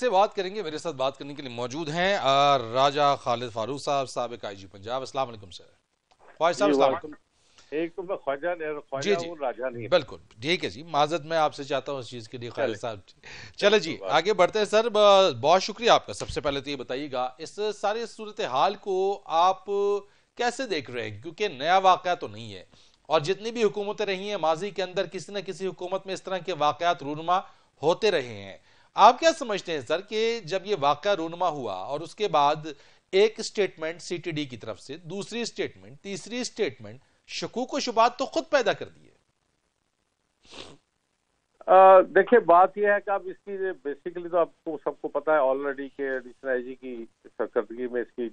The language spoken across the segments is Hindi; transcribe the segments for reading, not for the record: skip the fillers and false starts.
से बात करेंगे। मेरे साथ बात करने के लिए मौजूद हैं राजा खालिद फारूक साहब, साबिक आईजी पंजाब। अस्सलाम वालेकुम सर। ख्वाजा साहब अस्सलाम वालेकुम। एक तो मैं ख्वाजा जी ख्वाजा जी हूँ, राजा नहीं। बिल्कुल ठीक है जी, माजरत मैं आपसे चाहता हूँ इस चीज़ के लिए खालिद साहब। चले जी कोई आगे बढ़ते हैं सर। बहुत शुक्रिया आपका। सबसे पहले तो ये बताइएगा इस सारे सूरत हाल को आप कैसे देख रहे हैं, क्योंकि नया वाकया तो नहीं है और जितनी भी हुकूमतें रही हैं माजी के अंदर किसी न किसी हुकूमत में इस तरह के वाकयात रूनुमा होते रहे हैं। आप क्या समझते हैं सर कि जब ये वाकया रूनुमा हुआ और उसके बाद एक स्टेटमेंट सीटीडी की तरफ से, दूसरी स्टेटमेंट, तीसरी स्टेटमेंट, शकूक व शुबात तो खुद पैदा कर दिए। देखिए, बात यह है कि अब इसकी बेसिकली तो आपको सबको पता है ऑलरेडी के एडिशनल आईजी की सरकर्दगी में इसकी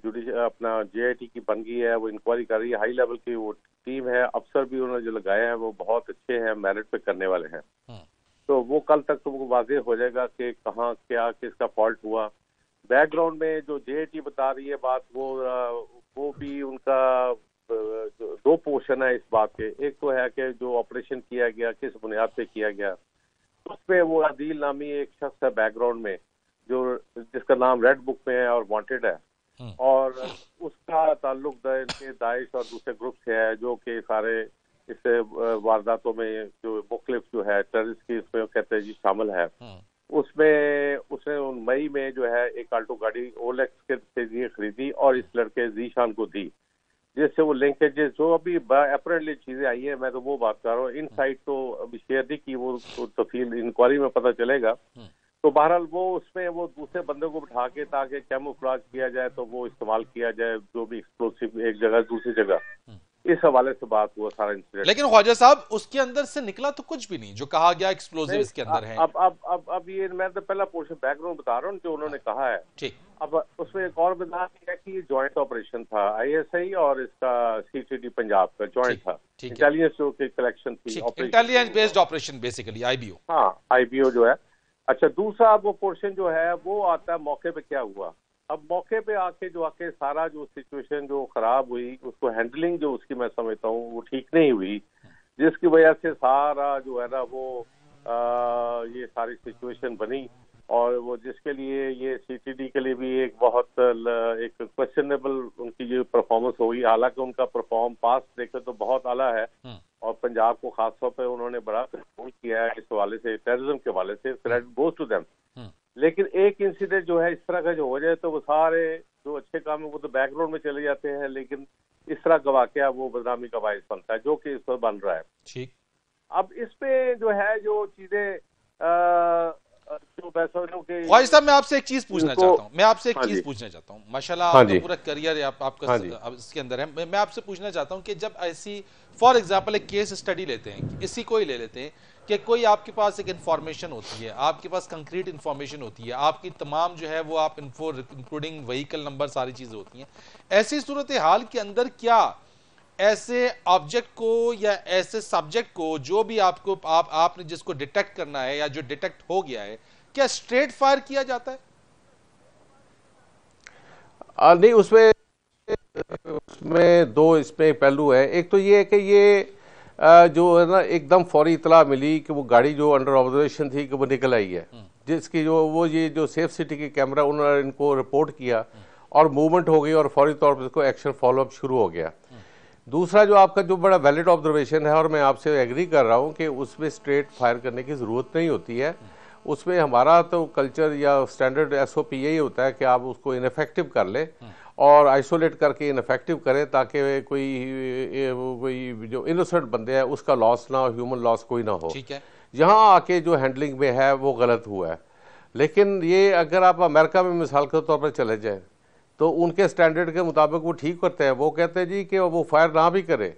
अपना जेआईटी की बन गई है, वो इंक्वायरी कर रही है। हाई लेवल की वो टीम है, अफसर भी उन्होंने जो लगाए हैं वो बहुत अच्छे हैं, मेरिट पे करने वाले हैं। तो वो कल तक तुमको वाज़ेह हो जाएगा कि कहाँ क्या किसका फॉल्ट हुआ। बैकग्राउंड में जो जेआईटी बता रही है बात, वो भी उनका दो पोर्शन है इस बात के। एक तो है कि जो ऑपरेशन किया गया किस बुनियाद पे किया गया, उसमें वो अदील नामी एक शख्स है बैकग्राउंड में जो जिसका नाम रेड बुक में है और वांटेड है, और उसका ताल्लुक दाइश और दूसरे ग्रुप से है जो कि सारे इस वारदातों में जो मुख्तलिफ जो है टेररिस्ट की इसमें कहते हैं जी शामिल है। उसमें उसने मई में जो है एक आल्टो गाड़ी ओलेक्स के से खरीदी और इस लड़के जीशान को दी, जिससे वो लिंकेजेस जो अभी अपेरेंटली चीजें आई है, मैं तो वो बात कर रहा हूँ। इनसाइट तो अभी शेयर नहीं की, वो तफसील इंक्वायरी में पता चलेगा। तो बहरहाल वो उसमें वो दूसरे बंदे को बिठा के ताकि कैमोफ्लेज किया जाए तो वो इस्तेमाल किया जाए जो भी एक्सप्लोसिव एक जगह दूसरी जगह, इस हवाले से बात हुआ सारा इंसिडेंट। लेकिन ख्वाजा साहब उसके अंदर से निकला तो कुछ भी नहीं जो कहा गया एक्सप्लोजिव इसके अंदर है। अब ये मैं तो पहला पोर्शन बैकग्राउंड बता रहा हूँ जो उन्होंने कहा है। ठीक। अब उसमें एक और बता है कि ये जॉइंट ऑपरेशन था, आईएसआई और इसका सीटीडी पंजाब का जॉइंट था, इंटेलिजेंस की कलेक्शन थी, intelligence based operation basically IBO. हाँ, आईबीओ जो है। अच्छा, दूसरा वो पोर्शन जो है वो आता है मौके पे क्या हुआ। अब मौके पे आके सारा जो सिचुएशन जो खराब हुई, उसको हैंडलिंग जो उसकी मैं समझता हूँ वो ठीक नहीं हुई, जिसकी वजह से सारा जो है ना वो ये सारी सिचुएशन बनी, और वो जिसके लिए ये सीटीडी के लिए भी एक बहुत एक क्वेश्चनेबल उनकी जो परफॉर्मेंस हुई। हालांकि उनका परफॉर्म पास देखे तो बहुत आला है और पंजाब को खासतौर पे उन्होंने बड़ा सपोर्ट किया है इस हवाले से, टेररिज्म के हवाले से, क्रेडिट गोज टू देम। लेकिन एक इंसिडेंट जो है इस तरह का जो हो जाए तो वो सारे जो अच्छे काम है वो तो बैकग्राउंड में चले जाते हैं, लेकिन इस तरह का वाकया वो बदनामी का बायस बनता है जो कि इस पर बन रहा है। ठीक। अब इसमें जो है जो चीजें ख्वाजा साहब मैं आपसे एक चीज पूछना चाहता हूँ, माशाल्लाह आपका पूरा करियर आपका इसके अंदर है। मैं आपसे पूछना चाहता हूँ कि जब ऐसी फॉर एग्जांपल एक केस स्टडी लेते हैं, इसी को ही ले लेते हैं कि कोई आपके पास एक इंफॉर्मेशन होती है, आपके पास कंक्रीट इंफॉर्मेशन होती है, आपकी तमाम जो है वो आप इंक्लूडिंग व्हीकल नंबर सारी चीजें होती हैं, ऐसी सूरत हाल के अंदर क्या ऐसे ऑब्जेक्ट को या ऐसे सब्जेक्ट को जो भी आपको आपने जिसको डिटेक्ट करना है या जो डिटेक्ट हो गया है, क्या स्ट्रेट फायर किया जाता है? नहीं, उसमें दो इसमें पहलू है। एक तो ये है कि ये जो है ना एकदम फौरी इतला मिली कि वो गाड़ी जो अंडर ऑब्जर्वेशन थी कि वो निकल आई है, जिसकी जो सेफ सिटी के कैमरा उन्होंने इनको रिपोर्ट किया और मूवमेंट हो गई और फौरी तौर पर इसको एक्शन फॉलोअप शुरू हो गया। दूसरा जो आपका जो बड़ा वैलिड ऑब्जर्वेशन है और मैं आपसे एग्री कर रहा हूँ कि उसमें स्ट्रेट फायर करने की ज़रूरत नहीं होती है। उसमें हमारा तो कल्चर या स्टैंडर्ड एसओपी यही होता है कि आप उसको इनफेक्टिव कर लें और आइसोलेट करके इनफेक्टिव करें ताकि कोई जो इनोसेंट बंदे हैं उसका लॉस ना हो, ह्यूमन लॉस कोई ना हो। यहाँ आके जो हैंडलिंग में है वो गलत हुआ है। लेकिन ये अगर आप अमेरिका में मिसाल के तौर पर चले जाएं तो उनके स्टैंडर्ड के मुताबिक वो ठीक करते हैं। वो कहते हैं जी कि वो फायर ना भी करे,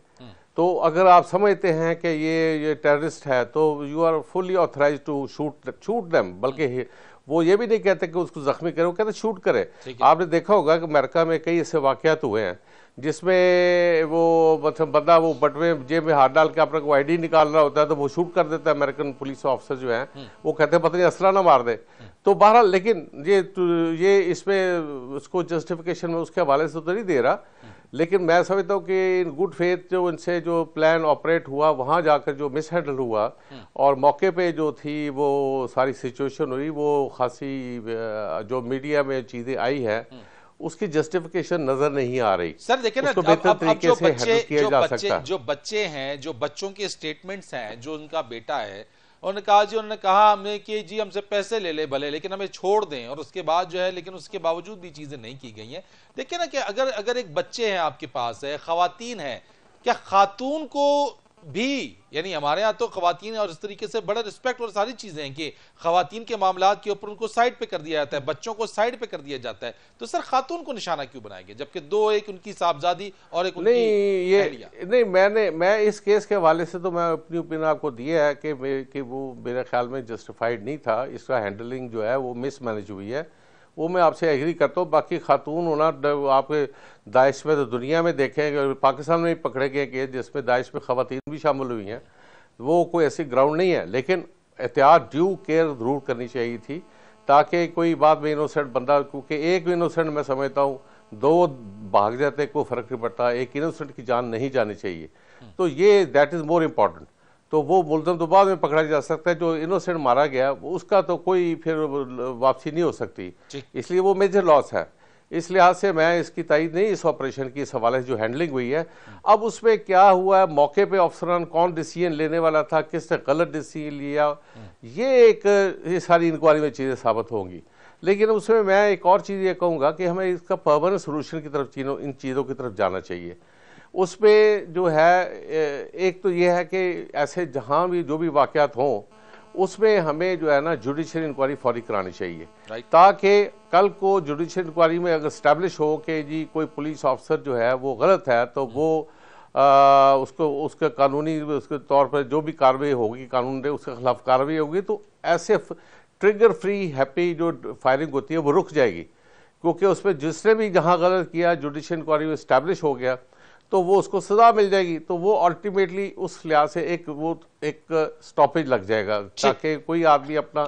तो अगर आप समझते हैं कि ये टेररिस्ट है तो you are fully authorise to shoot them. बल्कि वो ये भी नहीं कहते कि उसको जख्मी करे, वो कहते शूट करे। आपने देखा होगा कि अमेरिका में कई ऐसे वाकयात हुए हैं जिसमें वो मतलब बंदा वो बटवे जेब में हाथ डाल के अपना कोई आईडी निकाल रहा होता है तो वो शूट कर देता है। अमेरिकन पुलिस ऑफिसर जो हैं वो कहते हैं पता नहीं असला ना मार दे। तो बहरहाल लेकिन ये इसमें उसको जस्टिफिकेशन में उसके हवाले से तो नहीं दे रहा, लेकिन मैं समझता हूँ कि इन गुड फेथ जो इनसे जो प्लान ऑपरेट हुआ वहाँ जाकर जो मिस हैंडल हुआ और मौके पे जो थी वो सारी सिचुएशन हुई, वो खासी जो मीडिया में चीज़ें आई है उसकी जस्टिफिकेशन नजर नहीं आ रही। सर देखिए ना, अब जो बच्चे हैं, जो बच्चों के स्टेटमेंट्स हैं, जो उनका बेटा है उन्होंने कहा हमें कि जी हमसे पैसे ले ले भले लेकिन हमें छोड़ दें, और उसके बाद जो है लेकिन उसके बावजूद भी चीजें नहीं की गई हैं। देखिए ना कि अगर एक बच्चे हैं आपके पास है, खवातीन है, क्या खातून को भी, यानी हमारे यहाँ तो खवातीन और इस तरीके से बड़ा रिस्पेक्ट और सारी चीजें हैं कि खवातीन के मामलात के ऊपर उनको साइड पे कर दिया जाता है, बच्चों को साइड पे कर दिया जाता है, तो सर खातून को निशाना क्यों बनाएंगे जबकि दो, एक उनकी साहबजादी और एक नहीं मैं इस केस के हवाले से तो मैं अपनी ओपिनियन आपको दिया है कि वो मेरे ख्याल में जस्टिफाइड नहीं था। इसका हैंडलिंग जो है वो मिसमैनेज हुई है, वो मैं आपसे एग्री करता हूँ। बाकी खातून होना आपके दाइश में तो दुनिया में देखें, पाकिस्तान में भी पकड़े गए केस जिसमें दाइश में खवातीन भी शामिल हुई हैं, वो कोई ऐसी ग्राउंड नहीं है। लेकिन एहतियात ड्यू केयर जरूर करनी चाहिए थी ताकि कोई बाद में इनोसेंट बंदा, क्योंकि एक इनोसेंट मैं समझता हूँ दो भाग जाते कोई फर्क नहीं पड़ता, एक इनोसेंट की जान नहीं जानी चाहिए। तो ये दैट इज़ मोर इम्पॉर्टेंट। तो वो मुलजम तो बाद में पकड़ा जा सकता है, जो इनोसेंट मारा गया उसका तो कोई फिर वापसी नहीं हो सकती, इसलिए वो मेजर लॉस है। इस लिहाज से मैं इसकी तायद नहीं इस ऑपरेशन की, इस हवाले से जो हैंडलिंग हुई है। अब उसमें क्या हुआ है, मौके पे अफसरान कौन डिसीजन लेने वाला था, किसने गलत डिसीजन लिया, ये सारी इंक्वायरी में चीज़ें साबित होंगी। लेकिन उसमें मैं एक और चीज़ ये कहूँगा कि हमें इसका परमानेंट सोल्यूशन की तरफ इन चीज़ों की तरफ जाना चाहिए। उसमें जो है एक तो ये है कि ऐसे जहाँ भी जो भी वाक़यात हों उसमें हमें जो है ना जुडिशल इंक्वायरी फौरी करानी चाहिए, ताकि कल को जुडिशल इंक्वायरी में अगर स्टैब्लिश हो कि जी कोई पुलिस ऑफिसर जो है वो गलत है तो वो उसके कानूनी उसके तौर पर जो भी कार्रवाई होगी कानून के उसके खिलाफ कार्रवाई होगी, तो ऐसे ट्रिगर फ्री हैप्पी जो फायरिंग होती है वो रुक जाएगी। क्योंकि उसमें जिसने भी जहाँ गलत किया जुडिशल इंक्वायरी में स्टैब्लिश हो गया तो वो उसको सजा मिल जाएगी, तो वो अल्टीमेटली उस लिहाज से एक स्टॉपेज लग जाएगा, ताकि कोई आदमी अपना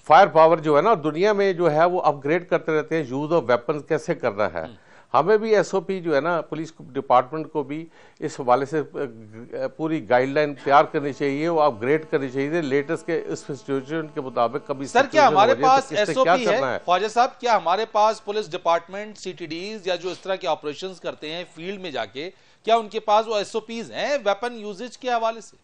फायर पावर जो है ना दुनिया में जो है वो अपग्रेड करते रहते हैं, यूज ऑफ वेपन कैसे करना है। हमें भी एसओपी जो है ना पुलिस डिपार्टमेंट को भी इस हवाले से पूरी गाइडलाइन तैयार करनी चाहिए, वो अपग्रेड करनी चाहिए लेटेस्ट के इस सिचुएशन के मुताबिक। कभी सर क्या हमारे पास एसओपी है ख्वाजा साहब, क्या हमारे पास पुलिस डिपार्टमेंट सीटीडीज या जो इस तरह के ऑपरेशंस करते हैं फील्ड में जाके, क्या उनके पास वो एसओपीज हैं वेपन यूजेज के हवाले से?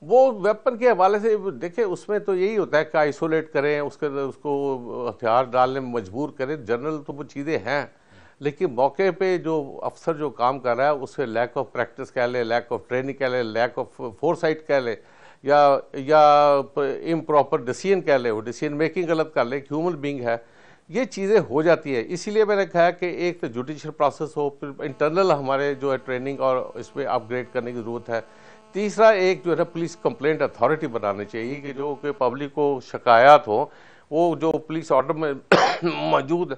वो वेपन के हवाले से देखिए उसमें तो यही होता है कि आइसोलेट करें, उसको हथियार डालने में मजबूर करें, जनरल तो वो चीज़ें हैं। लेकिन मौके पे जो अफसर जो काम कर रहा है उससे लैक ऑफ प्रैक्टिस कह ले, लैक ऑफ ट्रेनिंग कह ले, लैक ऑफ फोरसाइट कह ले, या इम्प्रॉपर डिसीजन कह ले, वो डिसीजन मेकिंग गलत कर ले, ह्यूमन बीइंग है, ये चीज़ें हो जाती है। इसीलिए मैंने कहा कि एक तो जुडिशल प्रोसेस हो, फिर इंटरनल हमारे जो है ट्रेनिंग और इसमें अपग्रेड करने की ज़रूरत है। तीसरा एक जो है पुलिस कंप्लेंट अथॉरिटी बनानी चाहिए कि जो कि पब्लिक को शिकायत हो वो जो पुलिस ऑर्डर में मौजूद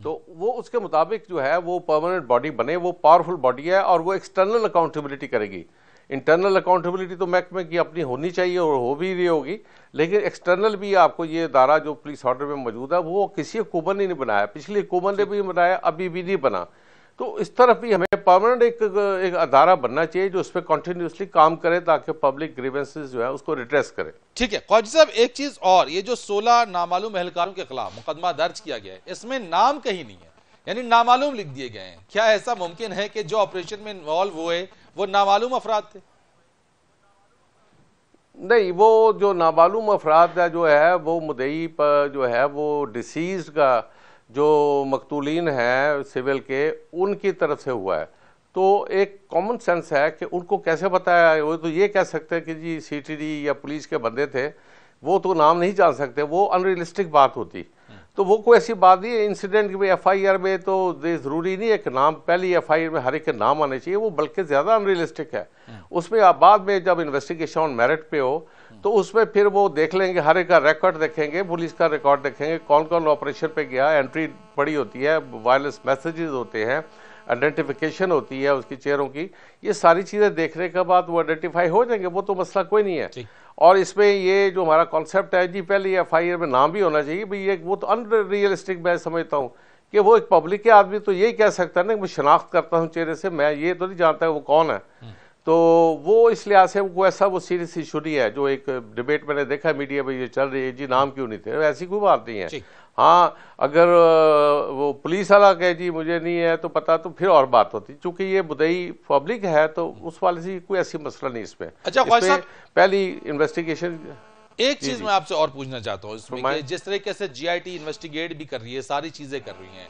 तो वो उसके मुताबिक जो है वो परमानेंट बॉडी बने, वो पावरफुल बॉडी है और वो एक्सटर्नल अकाउंटेबिलिटी करेगी। इंटरनल अकाउंटेबिलिटी तो महकमे की अपनी होनी चाहिए और हो भी रही होगी, लेकिन एक्सटर्नल भी आपको ये अदारा जो पुलिस ऑर्डर में मौजूद है वो किसी हुकूमत ने नहीं बनाया, पिछली हुकूमत ने भी बनाया, अभी भी नहीं बना। तो इस तरफ भी हमें परमानेंट एक अदारा बनना चाहिए जो उस पर कंटिन्यूसली काम करे ताकि पब्लिक ग्रीवेंसेस जो है उसको रिड्रेस करे। ठीक है ख्वाजा साहब, एक चीज और, ये जो 16 नामालूम एहलकारों के खिलाफ मुकदमा दर्ज किया गया है इसमें नाम कहीं नहीं है, यानी नामालूम लिख दिए गए हैं। क्या ऐसा मुमकिन है कि जो ऑपरेशन में इन्वॉल्व हुए वो नामालूम अफराद थे? नहीं, वो जो नामालूम अफराद जो है वो मुद्दई पर जो है वो डिसीज्ड का जो मकतूलीन है सिविल के उनकी तरफ से हुआ है। तो एक कॉमन सेंस है कि उनको कैसे बताया, वो तो ये कह सकते हैं कि जी सीटीडी या पुलिस के बंदे थे, वो तो नाम नहीं जान सकते, वो अनरियलिस्टिक बात होती। तो वो कोई ऐसी बात नहीं है इंसिडेंट की एफआईआर में तो ज़रूरी नहीं है कि नाम पहली एफआईआर में हर एक के नाम आने चाहिए, वो बल्कि ज़्यादा अनरियलिस्टिक है। उसमें आप बाद में जब इन्वेस्टिगेशन ऑन मेरिट पे हो तो उसमें फिर वो देख लेंगे, हर एक का रिकॉर्ड देखेंगे, पुलिस का रिकॉर्ड देखेंगे, कौन कौन ऑपरेशन पे गया, एंट्री पड़ी होती है, वायरलेस मैसेजेस होते हैं, आइडेंटिफिकेशन होती है उसकी चेहरों की। ये सारी चीज़ें देखने के बाद वो आइडेंटिफाई हो जाएंगे, वो तो मसला कोई नहीं है। और इसमें ये जो हमारा कॉन्सेप्ट है जी, पहले FIR में नाम भी होना चाहिए भाई, ये वो तो अनरियलिस्टिक मैं समझता हूँ कि वो एक पब्लिक के आदमी तो यही कह सकता है ना, मैं शनाख्त करता हूँ चेहरे से, मैं ये तो नहीं जानता वो कौन है। तो वो इस लिहाज से वो ऐसा वो सीरियस इशू नहीं है। जो एक डिबेट मैंने देखा मीडिया में ये चल रही है जी, नाम क्यों नहीं थे, ऐसी कोई बात नहीं है। हाँ, अगर वो पुलिस वाला कहे जी मुझे नहीं है तो पता, तो फिर और बात होती, चूंकि ये बुदई पब्लिक है तो उस वाले से कोई ऐसी मसला नहीं इसमें। अच्छा ख्वाजा साहब, पहली इन्वेस्टिगेशन एक चीज मैं आपसे और पूछना चाहता हूँ इसमें कि जिस तरीके से GIT इन्वेस्टिगेट भी कर रही है, सारी चीजें कर रही हैं,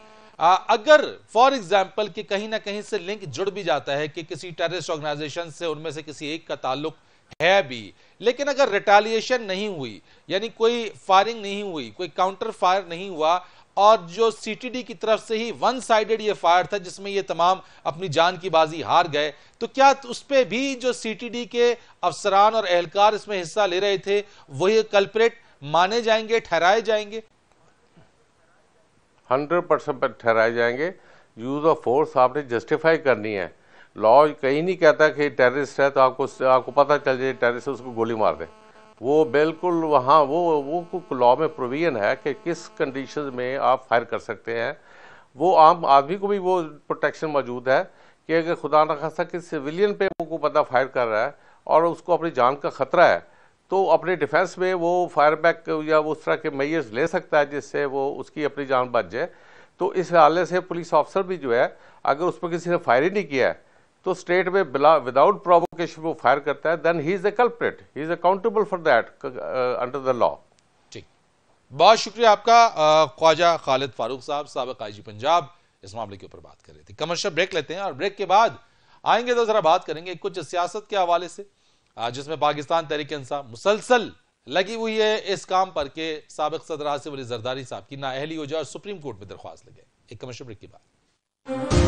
अगर फॉर एग्जाम्पल कि कहीं ना कहीं से लिंक जुड़ भी जाता है कि किसी टेररिस्ट ऑर्गेनाइजेशन से उनमें से किसी एक का ताल्लुक है भी, लेकिन अगर रिटेलिएशन नहीं हुई, यानी कोई फायरिंग नहीं हुई, कोई काउंटर फायर नहीं हुआ, और जो CTD की तरफ से ही वन साइडेड ये फायर था जिसमें ये तमाम अपनी जान की बाजी हार गए, तो क्या उस पे भी जो CTD के अफसरान और एहलकार इसमें हिस्सा ले रहे थे वही कल्प्रेट माने जाएंगे, ठहराए जाएंगे? 100% ठहराए जाएंगे। यूज ऑफ फोर्स आपने जस्टिफाई करनी है। लॉ कहीं नहीं कहता कि टेररिस्ट है तो आपको पता चल जाए टेररिस्ट, उसको गोली मार दे। वो बिल्कुल वहाँ वो लॉ में प्रोविजन है कि किस कंडीशंस में आप फायर कर सकते हैं। वो आम आदमी को भी वो प्रोटेक्शन मौजूद है कि अगर खुदा न खास्ता कि सिविलियन पे वो बंदा फायर कर रहा है और उसको अपनी जान का खतरा है, तो अपने डिफेंस में वो फायर बैक या उस तरह के मेजर्स ले सकता है जिससे वो उसकी अपनी जान बच जाए। तो इस हवाले से पुलिस ऑफिसर भी जो है, अगर उस पर किसी ने फायर ही नहीं किया है तो स्टेट में विदाउट प्रोवोकेशन वो फायर करता है, then he is the culprit, he is accountable for that under the law. ठीक, बहुत शुक्रिया आपका ख्वाजा खालिद फारूक साहब, साबिक IG पंजाब, इस मामले के ऊपर बात कर रहे थे। कमर्शियल ब्रेक लेते हैं और ब्रेक के बाद आएंगे तो जरा बात करेंगे कुछ सियासत के हवाले से, जिसमें पाकिस्तान तहरीक-ए-इंसाफ मुसलसल लगी हुई है इस काम पर कि साबिक सदर आसिफ अली जरदारी साहब की नाअहली हो जाए और सुप्रीम कोर्ट में दरख्वास्त लगे। एक कमर्शियल ब्रेक के बाद